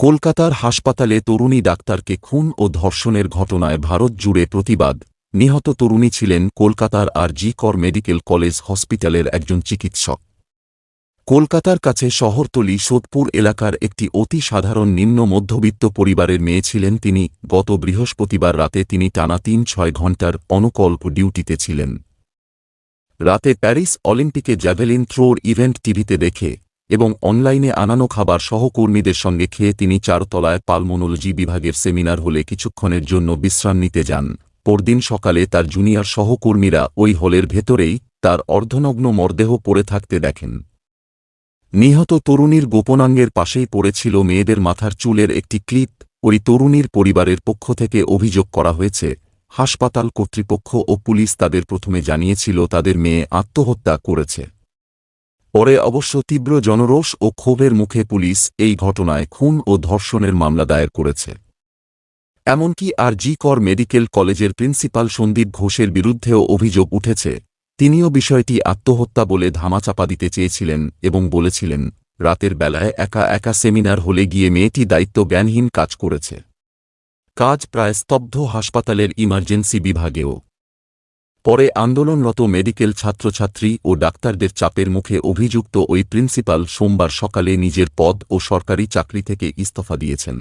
কলকাতার হাসপাতালে তরুণী ডাক্তারকে খুন ও ধর্ষণের ঘটনায় ভারত জুড়ে প্রতিবাদ। নিহত তরুণী ছিলেন কলকাতার আর.জি. কর মেডিকেল কলেজ হসপিটালের একজন চিকিৎসক। কলকাতার কাছে শহরতলি সোদপুর এলাকার একটি অতি সাধারণ নিম্ন মধ্যবিত্ত পরিবারের মেয়ে ছিলেন তিনি। গত বৃহস্পতিবার রাতে তিনি টানা ৩-৬ ঘণ্টার অনকল্প ডিউটিতে ছিলেন। রাতে প্যারিস অলিম্পিকে জ্যাভেলিন থ্রোর ইভেন্ট টিভিতে দেখে এবং অনলাইনে আনানো খাবার সহকর্মীদের সঙ্গে খেয়ে তিনি ৪ তলায় পালমোনোলজি বিভাগের সেমিনার হলে কিছুক্ষণের জন্য বিশ্রাম নিতে যান। পরদিন সকালে তার জুনিয়র সহকর্মীরা ওই হলের ভেতরেই তার অর্ধনগ্ন মরদেহ পড়ে থাকতে দেখেন। নিহত তরুণীর গোপনাঙ্গের পাশেই পড়েছিল মেয়েদের মাথার চুলের একটি ক্লিপ। ওই তরুণীর পরিবারের পক্ষ থেকে অভিযোগ করা হয়েছে, হাসপাতাল কর্তৃপক্ষ ও পুলিশ তাদের প্রথমে জানিয়েছিল তাদের মেয়ে আত্মহত্যা করেছে। পরে অবশ্য তীব্র জনরোষ ও ক্ষোভের মুখে পুলিশ এই ঘটনায় খুন ও ধর্ষণের মামলা দায়ের করেছে। এমনকি আর.জি. কর মেডিকেল কলেজের প্রিন্সিপাল সন্দীপ ঘোষের বিরুদ্ধেও অভিযোগ উঠেছে। তিনিও বিষয়টি আত্মহত্যা বলে ধামাচাপা দিতে চেয়েছিলেন এবং বলেছিলেন, রাতের বেলায় একা একা সেমিনার হলে গিয়ে মেয়েটি দায়িত্ব জ্ঞানহীন কাজ করেছে। কাজ প্রায় স্তব্ধ হাসপাতালের ইমার্জেন্সি বিভাগেও। পরে আন্দোলনরত মেডিকেল ছাত্রছাত্রী ও ডাক্তারদের চাপের মুখে অভিযুক্ত ওই প্রিন্সিপাল সোমবার সকালে নিজের পদ ও সরকারি চাকরি থেকে ইস্তফা দিয়েছেন।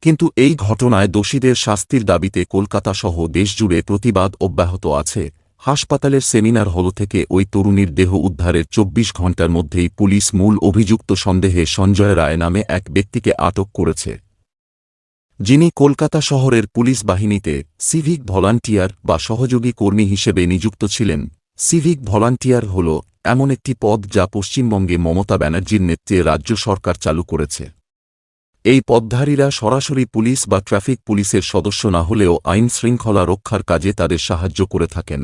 কিন্তু এই ঘটনায় দোষীদের শাস্তির দাবিতে কলকাতাসহ দেশজুড়ে প্রতিবাদ অব্যাহত আছে। হাসপাতালের সেমিনার হল থেকে ওই তরুণীর দেহ উদ্ধারের ২৪ ঘণ্টার মধ্যেই পুলিশ মূল অভিযুক্ত সন্দেহে সঞ্জয় রায় নামে এক ব্যক্তিকে আটক করেছে, যিনি কলকাতা শহরের পুলিশ বাহিনীতে সিভিক ভলান্টিয়ার বা সহযোগী কর্মী হিসেবে নিযুক্ত ছিলেন। সিভিক ভলান্টিয়ার হল এমন একটি পদ যা পশ্চিমবঙ্গে মমতা ব্যানার্জির নেতৃত্বে রাজ্য সরকার চালু করেছে। এই পদধারীরা সরাসরি পুলিশ বা ট্রাফিক পুলিশের সদস্য না হলেও আইন শৃঙ্খলা রক্ষার কাজে তাদের সাহায্য করে থাকেন।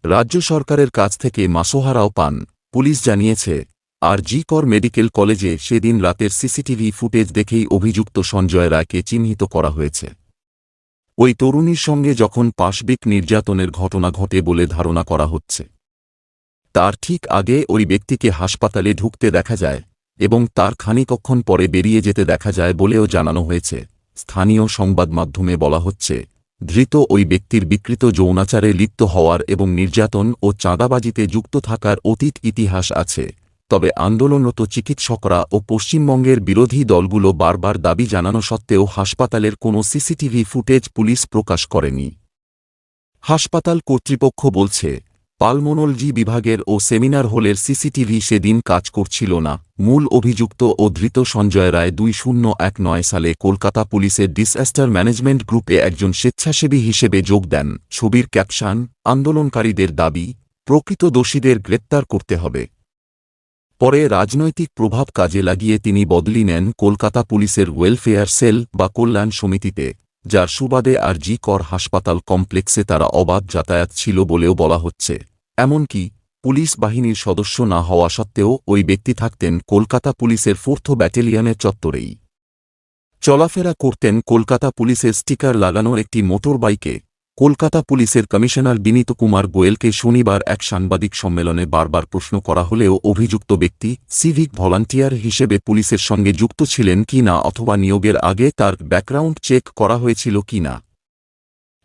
রাজ্য সরকারের কাছ থেকে মাসোহারাও পান। পুলিশ জানিয়েছে, আর.জি. কর মেডিকেল কলেজে সেদিন রাতের সিসিটিভি ফুটেজ দেখেই অভিযুক্ত সঞ্জয় রায়কে চিহ্নিত করা হয়েছে। ওই তরুণীর সঙ্গে যখন পাশবিক নির্যাতনের ঘটনা ঘটে বলে ধারণা করা হচ্ছে, তার ঠিক আগে ওই ব্যক্তিকে হাসপাতালে ঢুকতে দেখা যায় এবং তার খানিকক্ষণ পরে বেরিয়ে যেতে দেখা যায় বলেও জানানো হয়েছে। স্থানীয় সংবাদ মাধ্যমে বলা হচ্ছে, ধৃত ওই ব্যক্তির বিকৃত যৌনাচারে লিপ্ত হওয়ার এবং নির্যাতন ও চাঁদাবাজিতে যুক্ত থাকার অতীত ইতিহাস আছে। তবে আন্দোলনরত চিকিৎসকরা ও পশ্চিমবঙ্গের বিরোধী দলগুলো বারবার দাবি জানানো সত্ত্বেও হাসপাতালের কোনো সিসিটিভি ফুটেজ পুলিশ প্রকাশ করেনি। হাসপাতাল কর্তৃপক্ষ বলছে, পালমোনোলজি বিভাগের ও সেমিনার হলের সিসিটিভি সেদিন কাজ করছিল না। মূল অভিযুক্ত ও ধৃত সঞ্জয় রায় 2019 সালে কলকাতা পুলিশের ডিসঅ্যাস্টার ম্যানেজমেন্ট গ্রুপে একজন স্বেচ্ছাসেবী হিসেবে যোগ দেন। ছবির ক্যাপশন, আন্দোলনকারীদের দাবি, প্রকৃত দোষীদের গ্রেপ্তার করতে হবে। পরে রাজনৈতিক প্রভাব কাজে লাগিয়ে তিনি বদলি নেন কলকাতা পুলিশের ওয়েলফেয়ার সেল বা কল্যাণ সমিতিতে, যার সুবাদে আর.জি. কর হাসপাতাল কমপ্লেক্সে তারা অবাধ যাতায়াত ছিল বলেও বলা হচ্ছে। এমনকি পুলিশ বাহিনীর সদস্য না হওয়া সত্ত্বেও ওই ব্যক্তি থাকতেন কলকাতা পুলিশের 4th ব্যাটালিয়নের চত্বরেই। চলাফেরা করতেন কলকাতা পুলিশের স্টিকার লাগানো একটি মোটর বাইকে। কলকাতা পুলিশের কমিশনার বিনীত কুমার গোয়েলকে শনিবার এক সাংবাদিক সম্মেলনে বারবার প্রশ্ন করা হলেও অভিযুক্ত ব্যক্তি সিভিক ভলান্টিয়ার হিসেবে পুলিশের সঙ্গে যুক্ত ছিলেন কি না অথবা নিয়োগের আগে তার ব্যাকগ্রাউন্ড চেক করা হয়েছিল কি না,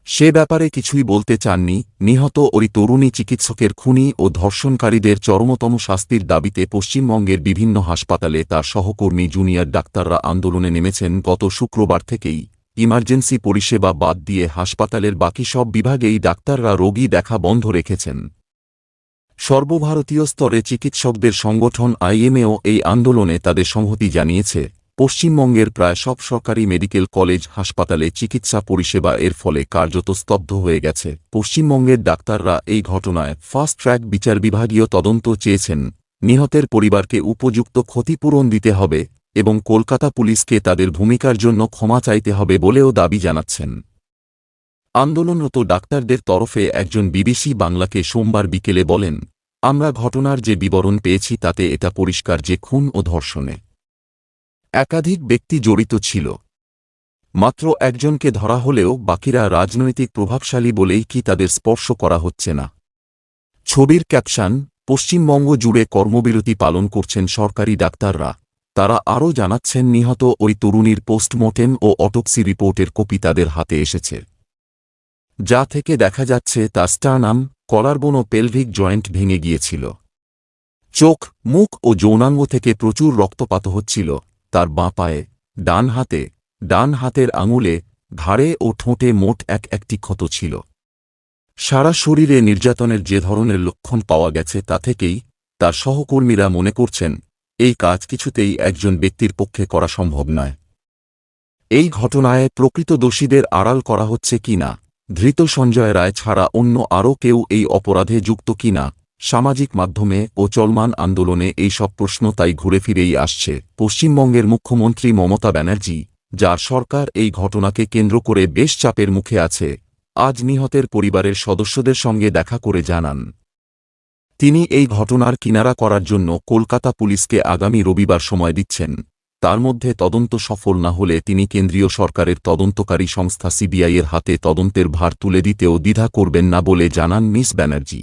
সে ব্যাপারে কিছুই বলতে চাননি। নিহত ওই তরুণী চিকিৎসকের খুনি ও ধর্ষণকারীদের চরমতম শাস্তির দাবিতে পশ্চিমবঙ্গের বিভিন্ন হাসপাতালে তার সহকর্মী জুনিয়র ডাক্তাররা আন্দোলনে নেমেছেন। গত শুক্রবার থেকেই ইমার্জেন্সি পরিষেবা বাদ দিয়ে হাসপাতালের বাকি সব বিভাগেই ডাক্তাররা রোগী দেখা বন্ধ রেখেছেন। সর্বভারতীয় স্তরে চিকিৎসকদের সংগঠন আইএমএও এই আন্দোলনে তাদের সংহতি জানিয়েছে। পশ্চিমবঙ্গের প্রায় সব সরকারি মেডিকেল কলেজ হাসপাতালে চিকিৎসা পরিষেবা এর ফলে কার্যত স্তব্ধ হয়ে গেছে। পশ্চিমবঙ্গের ডাক্তাররা এই ঘটনায় ফাস্ট ট্র্যাক বিচার বিভাগীয় তদন্ত চেয়েছেন। নিহতের পরিবারকে উপযুক্ত ক্ষতিপূরণ দিতে হবে এবং কলকাতা পুলিশকে তাদের ভূমিকার জন্য ক্ষমা চাইতে হবে বলেও দাবি জানাচ্ছেন। আন্দোলনরত ডাক্তারদের তরফে একজন বিবিসি বাংলাকে সোমবার বিকেলে বলেন, আমরা ঘটনার যে বিবরণ পেয়েছি তাতে এটা পরিষ্কার যে খুন ও ধর্ষণে একাধিক ব্যক্তি জড়িত ছিল। মাত্র একজনকে ধরা হলেও বাকিরা রাজনৈতিক প্রভাবশালী বলেই কি তাদের স্পর্শ করা হচ্ছে না। ছবির ক্যাপশন, পশ্চিমবঙ্গ জুড়ে কর্মবিরতি পালন করছেন সরকারি ডাক্তাররা, তারা আরও জানাচ্ছেন নিহত ওই তরুণীর পোস্টমর্টেম ও অটোপসি রিপোর্টের কপি তাদের হাতে এসেছে, যা থেকে দেখা যাচ্ছে তার স্টার্নাম, কলারবোন ও পেলভিক জয়েন্ট ভেঙে গিয়েছিল। চোখ, মুখ ও যৌনাঙ্গ থেকে প্রচুর রক্তপাত হচ্ছিল। তার বাঁ পায়ে, ডান হাতের আঙুলে, ঘাড়ে ও ঠোঁটে মোট একটি ক্ষত ছিল। সারা শরীরে নির্যাতনের যে ধরনের লক্ষণ পাওয়া গেছে তা থেকেই তার সহকর্মীরা মনে করছেন এই কাজ কিছুতেই একজন ব্যক্তির পক্ষে করা সম্ভব নয়। এই ঘটনায় প্রকৃত দোষীদের আড়াল করা হচ্ছে কিনা, ধৃত সঞ্জয় রায় ছাড়া অন্য আরও কেউ এই অপরাধে যুক্ত কিনা, সামাজিক মাধ্যমে ও চলমান আন্দোলনে এই সব প্রশ্ন তাই ঘুরে ফিরেই আসছে। পশ্চিমবঙ্গের মুখ্যমন্ত্রী মমতা ব্যানার্জি, যার সরকার এই ঘটনাকে কেন্দ্র করে বেশ চাপের মুখে আছে, আজ নিহতের পরিবারের সদস্যদের সঙ্গে দেখা করে জানান তিনি এই ঘটনার কিনারা করার জন্য কলকাতা পুলিশকে আগামী রবিবার সময় দিচ্ছেন। তার মধ্যে তদন্ত সফল না হলে তিনি কেন্দ্রীয় সরকারের তদন্তকারী সংস্থা সিবিআইয়ের হাতে তদন্তের ভার তুলে দিতেও দ্বিধা করবেন না বলে জানান মিস ব্যানার্জি।